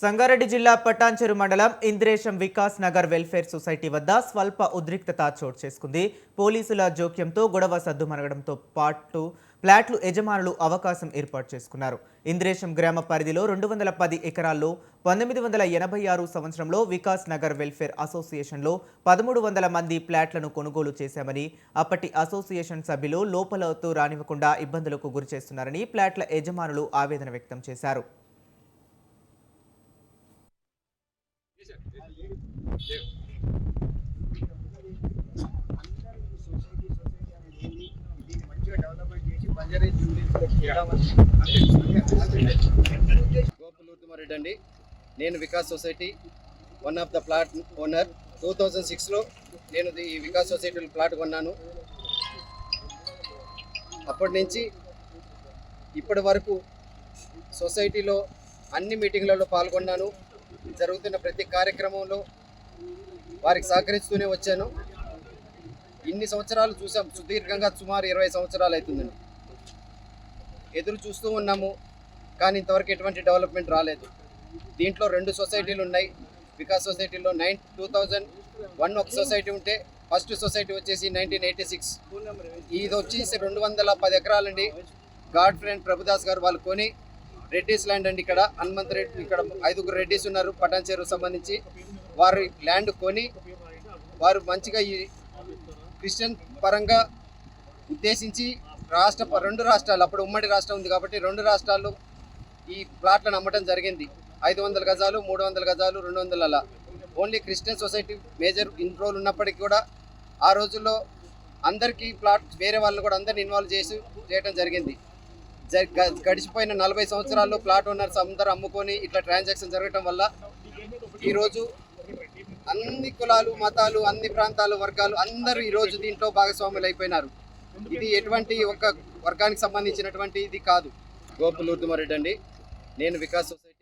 సంగారెడ్డి జిల్లా పటాన్చెరు మండలం Indresham Vikas Nagar welfare society వద్ద స్వల్ప ఉద్రిక్తత చోటు చేసుకుంది. పోలీసుల జోక్యంతో గొడవ సద్దుమణగడంతో పాటు ఫ్లాట్లు యజమానులు అవకాశం ఏర్పాటు చేసుకున్నారు. ఇంద్రేశం గ్రామ పరిధిలో 210 ఎకరాల్లో 1986 సంవత్సరంలో వికాస్ నగర్ వెల్ఫేర్ అసోసియేషన్లో 1300 మంది ఫ్లాట్లను కొనుగోలు చేశామని, అప్పటి అసోసియేషన్ సభ్యులు లోపలతో రానివ్వకుండా ఇబ్బందులకు గురిచేస్తున్నారని ఫ్లాట్ల యజమానులు ఆవేదన వ్యక్తం చేశారు. గోపులూర్తిమారెడ్డి అండి. నేను Vikas society one of the plot owner. 2006లో నేను ఈ వికాస్ సొసైటీలో ప్లాట్ కొన్నాను. అప్పటి నుంచి ఇప్పటి వరకు సొసైటీలో అన్ని మీటింగ్లలో పాల్గొన్నాను. జరుగుతున్న ప్రతి కార్యక్రమంలో వారికి సహకరిస్తూనే వచ్చాను. ఇన్ని సంవత్సరాలు చూసాం, సుదీర్ఘంగా సుమారు 20 సంవత్సరాలు అవుతుందండి. ఎదురు చూస్తూ ఉన్నాము, కానీ ఇంతవరకు ఎటువంటి డెవలప్మెంట్ రాలేదు. దీంట్లో 2 సొసైటీలు ఉన్నాయి. వికాస్ సొసైటీలో 2001 ఒక సొసైటీ ఉంటే, ఫస్ట్ సొసైటీ వచ్చేసి 1986. ఇది వచ్చేసి 210 ఎకరాలండి. గాడ్ ఫ్రెండ్ ప్రభుదాస్ గారు వాళ్ళు కొని, రెడ్డిస్ ల్యాండ్ అండి. ఇక్కడ హనుమంత్ రెడ్డి, ఇక్కడ 5 రెడ్డిస్ ఉన్నారు పటాన్చెరు సంబంధించి. వారి ల్యాండ్ కొని వారు మంచిగా ఈ క్రిస్టియన్ పరంగా ఉద్దేశించి 2 రాష్ట్రాలు, అప్పుడు ఉమ్మడి రాష్ట్రం ఉంది కాబట్టి 2 రాష్ట్రాల్లో ఈ ప్లాట్లను అమ్మటం జరిగింది. 500 గజాలు, 300 గజాలు, 200 అలా. Only Christian society major interval ఉన్నప్పటికీ కూడా ఆ రోజుల్లో అందరికీ ప్లాట్ వేరే వాళ్ళని కూడా అందరిని ఇన్వాల్వ్ చేయడం జరిగింది. గడిచిపోయిన 40 సంవత్సరాల్లో ప్లాట్ ఓనర్స్ అందరూ అమ్ముకొని ఇట్లా ట్రాన్సాక్షన్ జరగటం వల్ల ఈరోజు అన్ని కులాలు, మతాలు, అన్ని ప్రాంతాలు, వర్గాలు అందరూ ఈరోజు దీంట్లో భాగస్వాములు అయిపోయినారు. ఇది ఎటువంటి ఒక వర్గానికి సంబంధించినటువంటి ఇది కాదు. గోపులూర్తిమారెడ్డి అండి. నేను వికాస్ సొసైటీ